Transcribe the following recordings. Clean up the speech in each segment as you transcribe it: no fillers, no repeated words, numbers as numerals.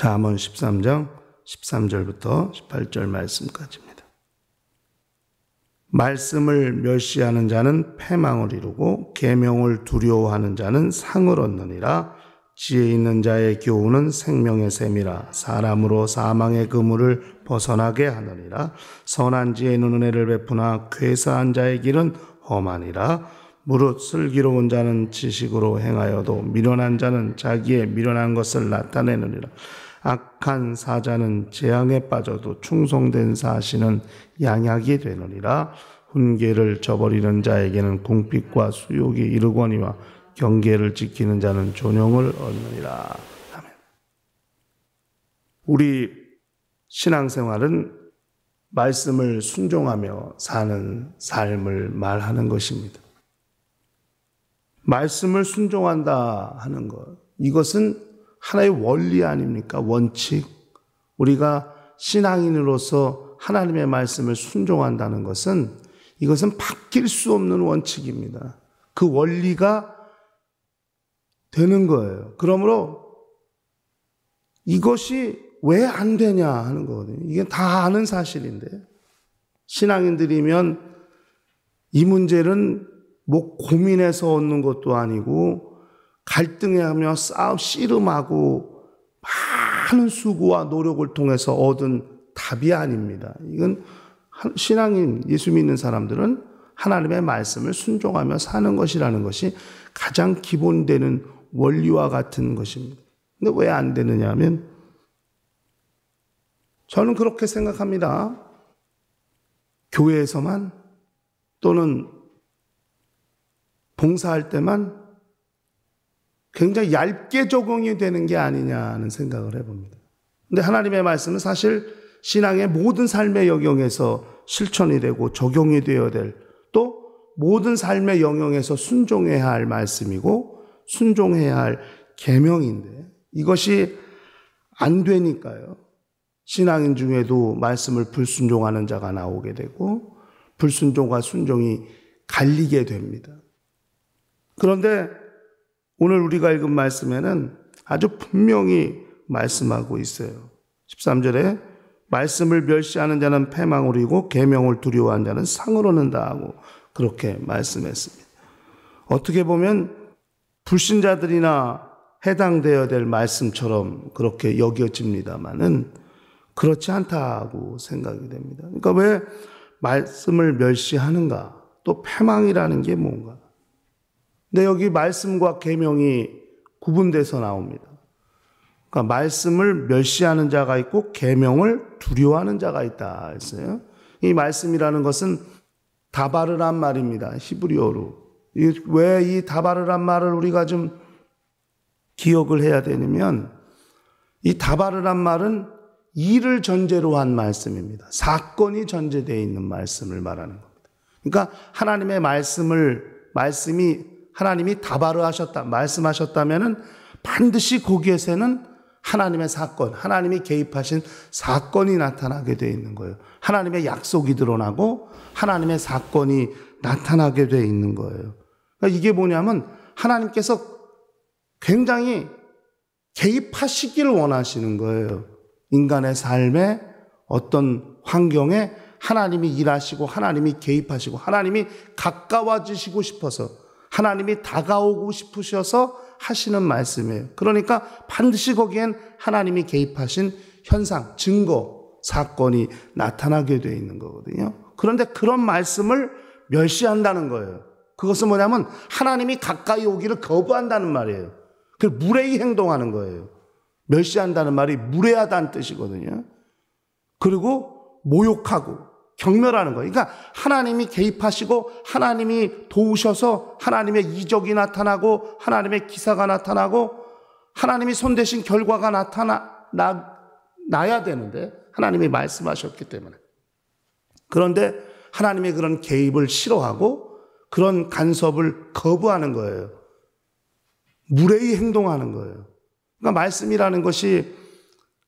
잠언 13장 13절부터 18절 말씀까지입니다. 말씀을 멸시하는 자는 패망을 이루고 계명을 두려워하는 자는 상을 얻느니라. 지혜 있는 자의 교훈은 생명의 샘이라. 사람으로 사망의 그물을 벗어나게 하느니라. 선한 지혜는 은혜를 베푸나 괴사한 자의 길은 험하니라. 무릇 슬기로운 자는 지식으로 행하여도 미련한 자는 자기의 미련한 것을 나타내느니라. 악한 사자는 재앙에 빠져도 충성된 사신은 양약이 되느니라. 훈계를 저버리는 자에게는 궁핍과 수욕이 이르거니와 경계를 지키는 자는 존용을 얻느니라. 아멘. 우리 신앙생활은 말씀을 순종하며 사는 삶을 말하는 것입니다. 말씀을 순종한다 하는 것, 이것은 하나의 원리 아닙니까? 원칙. 우리가 신앙인으로서 하나님의 말씀을 순종한다는 것은 이것은 바뀔 수 없는 원칙입니다. 그 원리가 되는 거예요. 그러므로 이것이 왜 안 되냐 하는 거거든요. 이게 다 아는 사실인데, 신앙인들이면 이 문제는 뭐 고민해서 얻는 것도 아니고 갈등하며 씨름하고 많은 수고와 노력을 통해서 얻은 답이 아닙니다. 이건 신앙인, 예수 믿는 사람들은 하나님의 말씀을 순종하며 사는 것이라는 것이 가장 기본되는 원리와 같은 것입니다. 근데 왜 안 되느냐 하면, 저는 그렇게 생각합니다. 교회에서만 또는 봉사할 때만 굉장히 얇게 적용이 되는 게 아니냐는 생각을 해봅니다. 근데 하나님의 말씀은 사실 신앙의 모든 삶의 영역에서 실천이 되고 적용이 되어야 될, 또 모든 삶의 영역에서 순종해야 할 말씀이고 순종해야 할 계명인데, 이것이 안 되니까요, 신앙인 중에도 말씀을 불순종하는 자가 나오게 되고 불순종과 순종이 갈리게 됩니다. 그런데 오늘 우리가 읽은 말씀에는 아주 분명히 말씀하고 있어요. 13절에 말씀을 멸시하는 자는 패망을 이루고 계명을 두려워하는 자는 상을 얻는다 하고 그렇게 말씀했습니다. 어떻게 보면 불신자들이나 해당되어야 될 말씀처럼 그렇게 여겨집니다마는 그렇지 않다고 생각이 됩니다. 그러니까 왜 말씀을 멸시하는가? 또 패망이라는 게 뭔가? 근데 여기 말씀과 계명이 구분돼서 나옵니다. 그러니까 말씀을 멸시하는 자가 있고 계명을 두려워하는 자가 있다 했어요. 이 말씀이라는 것은 다바르란 말입니다. 히브리어로. 왜 이 다바르란 말을 우리가 좀 기억을 해야 되냐면, 이 다바르란 말은 일을 전제로 한 말씀입니다. 사건이 전제되어 있는 말씀을 말하는 겁니다. 그러니까 하나님의 말씀이 하나님이 다바르하셨다, 말씀하셨다면은 반드시 거기에서는 하나님의 사건, 하나님이 개입하신 사건이 나타나게 되어 있는 거예요. 하나님의 약속이 드러나고 하나님의 사건이 나타나게 되어 있는 거예요. 그러니까 이게 뭐냐면 하나님께서 굉장히 개입하시기를 원하시는 거예요. 인간의 삶에 어떤 환경에 하나님이 일하시고 하나님이 개입하시고 하나님이 가까워지시고 싶어서, 하나님이 다가오고 싶으셔서 하시는 말씀이에요. 그러니까 반드시 거기엔 하나님이 개입하신 현상, 증거, 사건이 나타나게 되어 있는 거거든요. 그런데 그런 말씀을 멸시한다는 거예요. 그것은 뭐냐면 하나님이 가까이 오기를 거부한다는 말이에요. 그 무례히 행동하는 거예요. 멸시한다는 말이 무례하다는 뜻이거든요. 그리고 모욕하고 경멸하는 거예요. 그러니까 하나님이 개입하시고 하나님이 도우셔서 하나님의 이적이 나타나고 하나님의 기사가 나타나고 하나님이 손대신 결과가 나야 되는데, 하나님이 말씀하셨기 때문에. 그런데 하나님의 그런 개입을 싫어하고 그런 간섭을 거부하는 거예요. 무례히 행동하는 거예요. 그러니까 말씀이라는 것이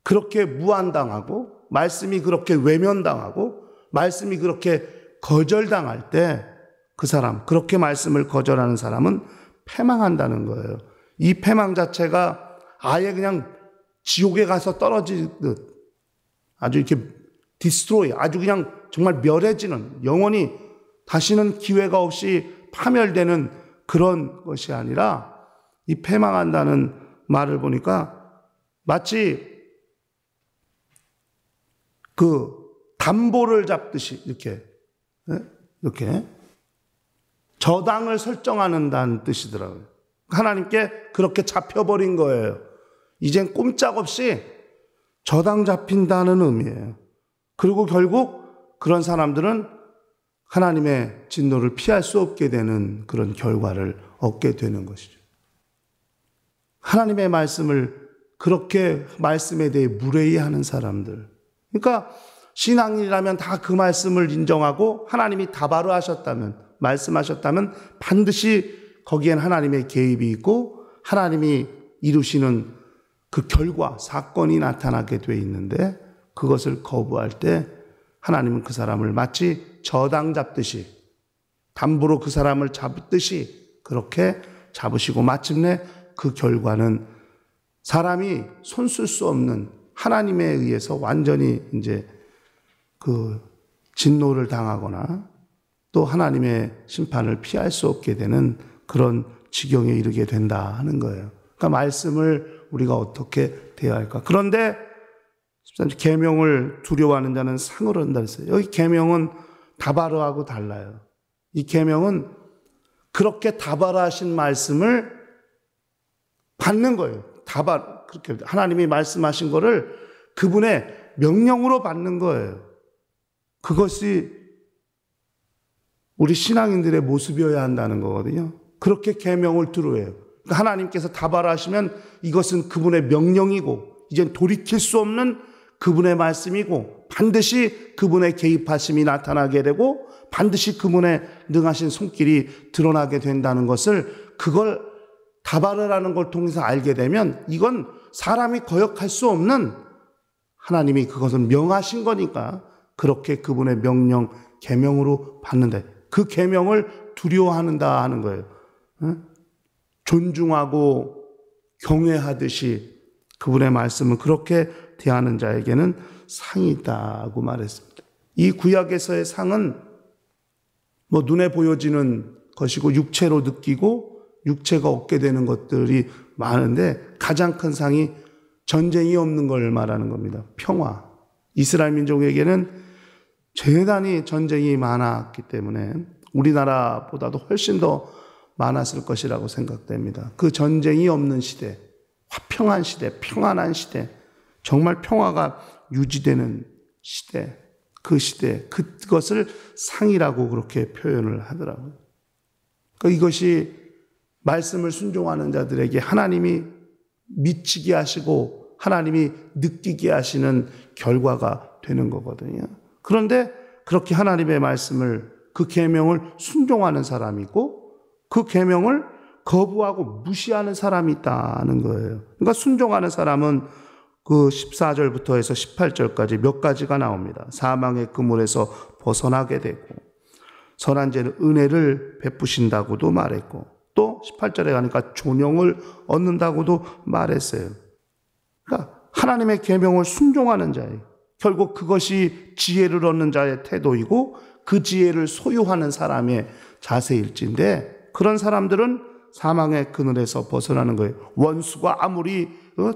그렇게 무안당하고, 말씀이 그렇게 외면당하고, 말씀이 그렇게 거절당할 때 그 사람, 그렇게 말씀을 거절하는 사람은 패망한다는 거예요. 이 패망 자체가 아예 그냥 지옥에 가서 떨어지듯 아주 이렇게 디스트로이, 아주 그냥 정말 멸해지는, 영원히 다시는 기회가 없이 파멸되는 그런 것이 아니라, 이 패망한다는 말을 보니까 마치 그 담보를 잡듯이 이렇게 저당을 설정하는다는 뜻이더라고요. 하나님께 그렇게 잡혀버린 거예요. 이젠 꼼짝없이 저당 잡힌다는 의미예요. 그리고 결국 그런 사람들은 하나님의 진노를 피할 수 없게 되는 그런 결과를 얻게 되는 것이죠. 하나님의 말씀을 그렇게 말씀에 대해 무례히하는 사람들. 그러니까 신앙인이라면 다 그 말씀을 인정하고 하나님이 다바로 하셨다면, 말씀하셨다면 반드시 거기엔 하나님의 개입이 있고 하나님이 이루시는 그 결과, 사건이 나타나게 돼 있는데, 그것을 거부할 때 하나님은 그 사람을 마치 저당 잡듯이, 담보로 그 사람을 잡듯이 그렇게 잡으시고, 마침내 그 결과는 사람이 손쓸 수 없는, 하나님에 의해서 완전히 이제 그 진노를 당하거나 또 하나님의 심판을 피할 수 없게 되는 그런 지경에 이르게 된다 하는 거예요. 그러니까 말씀을 우리가 어떻게 대할까? 그런데 계명을 두려워하는 자는 상을 얻는다 했어요. 여기 계명은 다바르하고 달라요. 이 계명은 그렇게 다바르하신 말씀을 받는 거예요. 그렇게 하나님이 말씀하신 거를 그분의 명령으로 받는 거예요. 그것이 우리 신앙인들의 모습이어야 한다는 거거든요. 그렇게 계명을 두려워해요. 그러니까 하나님께서 다바르하시면 이것은 그분의 명령이고, 이젠 돌이킬 수 없는 그분의 말씀이고, 반드시 그분의 개입하심이 나타나게 되고, 반드시 그분의 능하신 손길이 드러나게 된다는 것을, 그걸 다바르라는 걸 통해서 알게 되면 이건 사람이 거역할 수 없는, 하나님이 그것을 명하신 거니까 그렇게 그분의 명령, 계명으로 받는다. 그 계명을 두려워한다 하는 거예요. 존중하고 경외하듯이 그분의 말씀을 그렇게 대하는 자에게는 상이 있다고 말했습니다. 이 구약에서의 상은 뭐 눈에 보여지는 것이고 육체로 느끼고 육체가 얻게 되는 것들이 많은데, 가장 큰 상이 전쟁이 없는 걸 말하는 겁니다. 평화. 이스라엘 민족에게는 대단히 전쟁이 많았기 때문에 우리나라보다도 훨씬 더 많았을 것이라고 생각됩니다. 그 전쟁이 없는 시대, 화평한 시대, 평안한 시대, 정말 평화가 유지되는 시대, 그 시대, 그것을 상이라고 그렇게 표현을 하더라고요. 그러니까 이것이 말씀을 순종하는 자들에게 하나님이 미치게 하시고 하나님이 느끼게 하시는 결과가 되는 거거든요. 그런데 그렇게 하나님의 말씀을, 그 계명을 순종하는 사람이 있고, 그 계명을 거부하고 무시하는 사람이 있다는 거예요. 그러니까 순종하는 사람은 그 14절부터 해서 18절까지 몇 가지가 나옵니다. 사망의 그물에서 벗어나게 되고, 선한 죄는 은혜를 베푸신다고도 말했고, 또 18절에 가니까 존영을 얻는다고도 말했어요. 그러니까 하나님의 계명을 순종하는 자예요. 결국 그것이 지혜를 얻는 자의 태도이고 그 지혜를 소유하는 사람의 자세일진데, 그런 사람들은 사망의 그늘에서 벗어나는 거예요. 원수가 아무리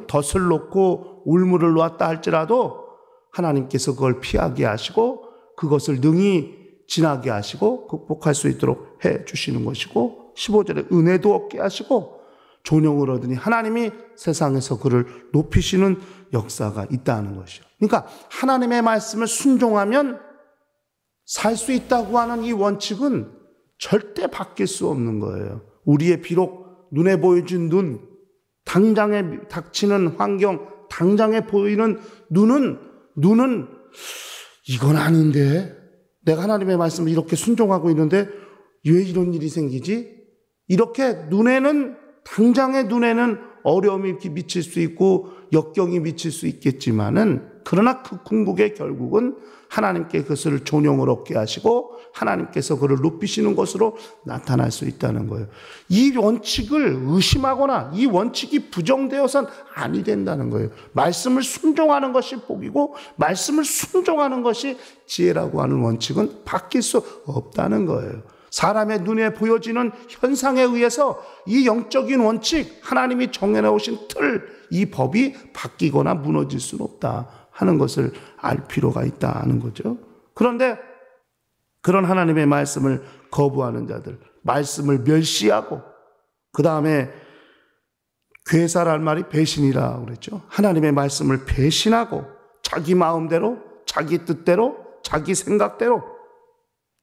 덫을 놓고 울무를 놓았다 할지라도 하나님께서 그걸 피하게 하시고 그것을 능히 지나게 하시고 극복할 수 있도록 해 주시는 것이고, 15절에 은혜도 얻게 하시고 존영을 얻으니 하나님이 세상에서 그를 높이시는 역사가 있다는 것이요. 그러니까 하나님의 말씀을 순종하면 살 수 있다고 하는 이 원칙은 절대 바뀔 수 없는 거예요. 우리의 비록 눈에 보여진 눈, 당장에 닥치는 환경, 당장에 보이는 눈은 이건 아닌데, 내가 하나님의 말씀을 이렇게 순종하고 있는데 왜 이런 일이 생기지? 이렇게 눈에는, 당장의 눈에는 어려움이 미칠 수 있고 역경이 미칠 수 있겠지만은, 그러나 그 궁극의 결국은 하나님께 그것을 존용을 얻게 하시고 하나님께서 그를 높이시는 것으로 나타날 수 있다는 거예요. 이 원칙을 의심하거나 이 원칙이 부정되어서는 아니 된다는 거예요. 말씀을 순종하는 것이 복이고 말씀을 순종하는 것이 지혜라고 하는 원칙은 바뀔 수 없다는 거예요. 사람의 눈에 보여지는 현상에 의해서 이 영적인 원칙, 하나님이 정해놓으신 틀, 이 법이 바뀌거나 무너질 수는 없다 하는 것을 알 필요가 있다는 거죠. 그런데 그런 하나님의 말씀을 거부하는 자들, 말씀을 멸시하고 그 다음에 괴사란 말이 배신이라고 그랬죠. 하나님의 말씀을 배신하고 자기 마음대로, 자기 뜻대로, 자기 생각대로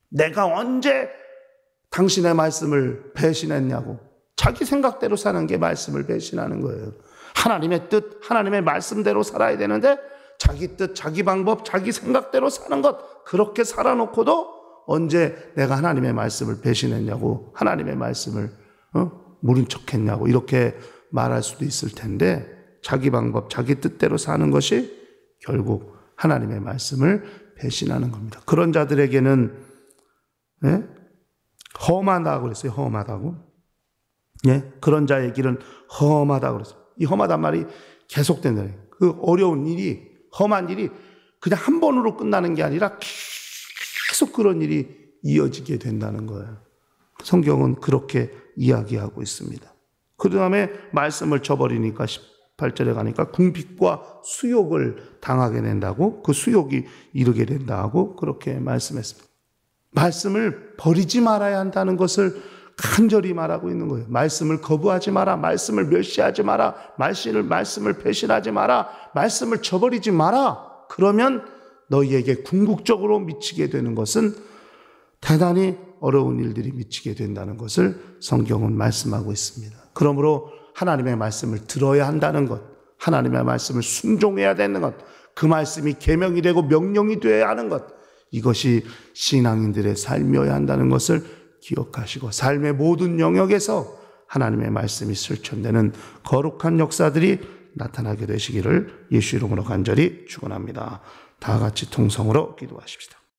내가 언제 당신의 말씀을 배신했냐고 자기 생각대로 사는 게 말씀을 배신하는 거예요. 하나님의 뜻, 하나님의 말씀대로 살아야 되는데 자기 뜻, 자기 방법, 자기 생각대로 사는 것 그렇게 살아놓고도 언제 내가 하나님의 말씀을 배신했냐고 하나님의 말씀을 모른 척했냐고 이렇게 말할 수도 있을 텐데 자기 방법, 자기 뜻대로 사는 것이 결국 하나님의 말씀을 배신하는 겁니다. 그런 자들에게는 험하다고 그랬어요. 험하다고. 예, 그런 자의 길은 험하다고 그랬어요. 이 험하단 말이 계속된다는 거예요. 그 어려운 일이, 험한 일이 그냥 한 번으로 끝나는 게 아니라 계속 그런 일이 이어지게 된다는 거예요. 성경은 그렇게 이야기하고 있습니다. 그 다음에 말씀을 저버리니까 18절에 가니까 궁핍과 수욕을 당하게 된다고, 그 수욕이 이르게 된다고 그렇게 말씀했습니다. 말씀을 버리지 말아야 한다는 것을 간절히 말하고 있는 거예요. 말씀을 거부하지 마라. 말씀을 멸시하지 마라. 말씀을 배신하지 마라. 말씀을 저버리지 마라. 그러면 너희에게 궁극적으로 미치게 되는 것은 대단히 어려운 일들이 미치게 된다는 것을 성경은 말씀하고 있습니다. 그러므로 하나님의 말씀을 들어야 한다는 것, 하나님의 말씀을 순종해야 되는 것, 그 말씀이 계명이 되고 명령이 되어야 하는 것, 이것이 신앙인들의 삶이어야 한다는 것을 기억하시고 삶의 모든 영역에서 하나님의 말씀이 실천되는 거룩한 역사들이 나타나게 되시기를 예수 이름으로 간절히 축원합니다. 다 같이 통성으로 기도하십시다.